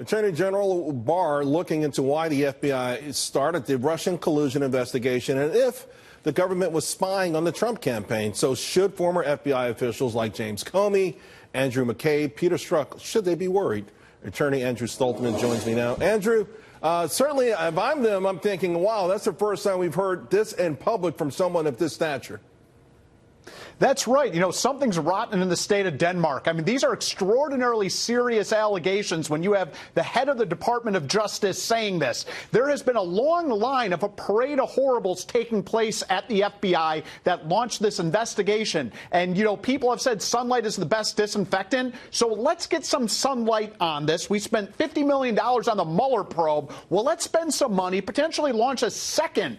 Attorney General Barr looking into why the FBI started the Russian collusion investigation and if the government was spying on the Trump campaign. So should former FBI officials like James Comey, Andrew McCabe, Peter Strzok, should they be worried? Attorney Andrew Stoltmann joins me now. Andrew, certainly if I'm them, I'm thinking, wow, that's the first time we've heard this in public from someone of this stature. That's right. You know, something's rotten in the state of Denmark. I mean, these are extraordinarily serious allegations when you have the head of the Department of Justice saying this. There has been a long line of a parade of horribles taking place at the FBI that launched this investigation. And, you know, people have said sunlight is the best disinfectant. So let's get some sunlight on this. We spent $50 million on the Mueller probe. Well, let's spend some money, potentially launch a second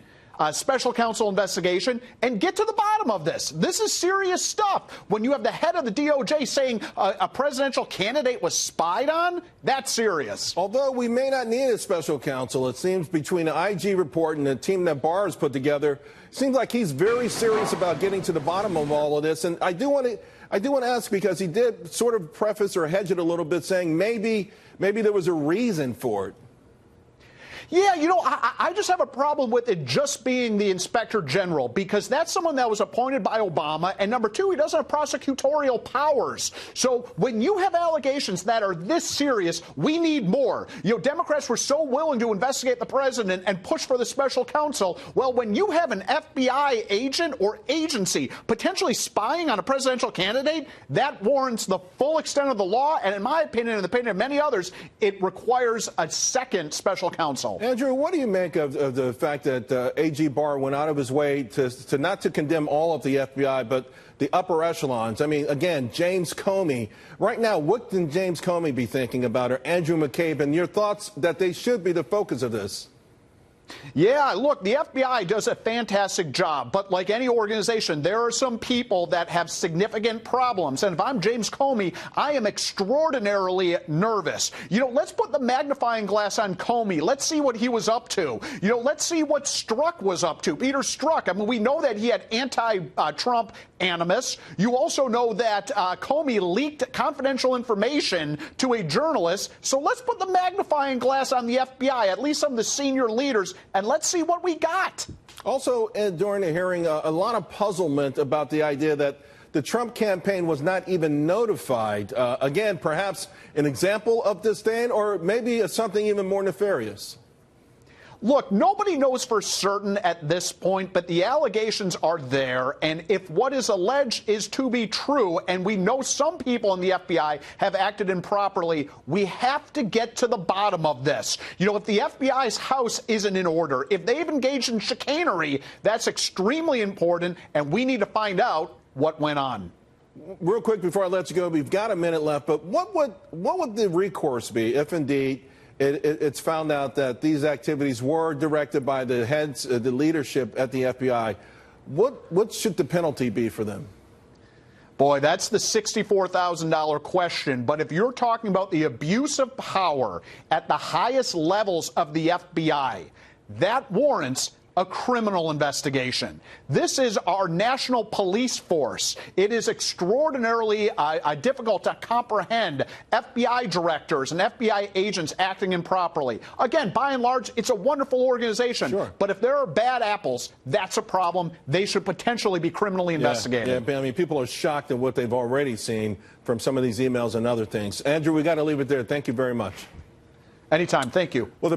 special counsel investigation and get to the bottom of this. This is serious stuff. When you have the head of the DOJ saying a presidential candidate was spied on, that's serious. Although we may not need a special counsel, it seems between the IG report and the team that Barr has put together, it seems like he's very serious about getting to the bottom of all of this. And I do want to ask, because he did sort of preface or hedge it a little bit, saying maybe there was a reason for it. Yeah, you know, I just have a problem with it just being the inspector general, because that's someone that was appointed by Obama. And number two, he doesn't have prosecutorial powers. So when you have allegations that are this serious, we need more. You know, Democrats were so willing to investigate the president and push for the special counsel. Well, when you have an FBI agent or agency potentially spying on a presidential candidate, that warrants the full extent of the law. And in my opinion, and the opinion of many others, it requires a second special counsel. Andrew, what do you make of the fact that AG Barr went out of his way to not to condemn all of the FBI, but the upper echelons? I mean, again, James Comey. Right now, what can James Comey be thinking about, or Andrew McCabe, and your thoughts that they should be the focus of this? Yeah, look, the FBI does a fantastic job, but like any organization, there are some people that have significant problems. And if I'm James Comey, I am extraordinarily nervous. You know, let's put the magnifying glass on Comey. Let's see what he was up to. You know, let's see what Strzok was up to. Peter Strzok, I mean, we know that he had anti-Trump animus. You also know that Comey leaked confidential information to a journalist. So let's put the magnifying glass on the FBI, at least some of the senior leaders, and let's see what we got. Also, during the hearing, a lot of puzzlement about the idea that the Trump campaign was not even notified. Again, perhaps an example of disdain, or maybe something even more nefarious. Look, nobody knows for certain at this point, but the allegations are there. And if what is alleged is to be true, and we know some people in the FBI have acted improperly, we have to get to the bottom of this. You know, if the FBI's house isn't in order, if they've engaged in chicanery, that's extremely important, and we need to find out what went on. Real quick before I let you go, we've got a minute left, but what would the recourse be if indeed it's found out that these activities were directed by the heads, the leadership at the FBI? What should the penalty be for them? Boy, that's the $64,000 question. But if you're talking about the abuse of power at the highest levels of the FBI, that warrants a criminal investigation. This is our national police force. It is extraordinarily difficult to comprehend FBI directors and FBI agents acting improperly. Again, by and large, it's a wonderful organization. Sure. But if there are bad apples, that's a problem. They should potentially be criminally investigated. Yeah, I mean, people are shocked at what they've already seen from some of these emails and other things. Andrew, we got to leave it there. Thank you very much. Anytime. Thank you. Well,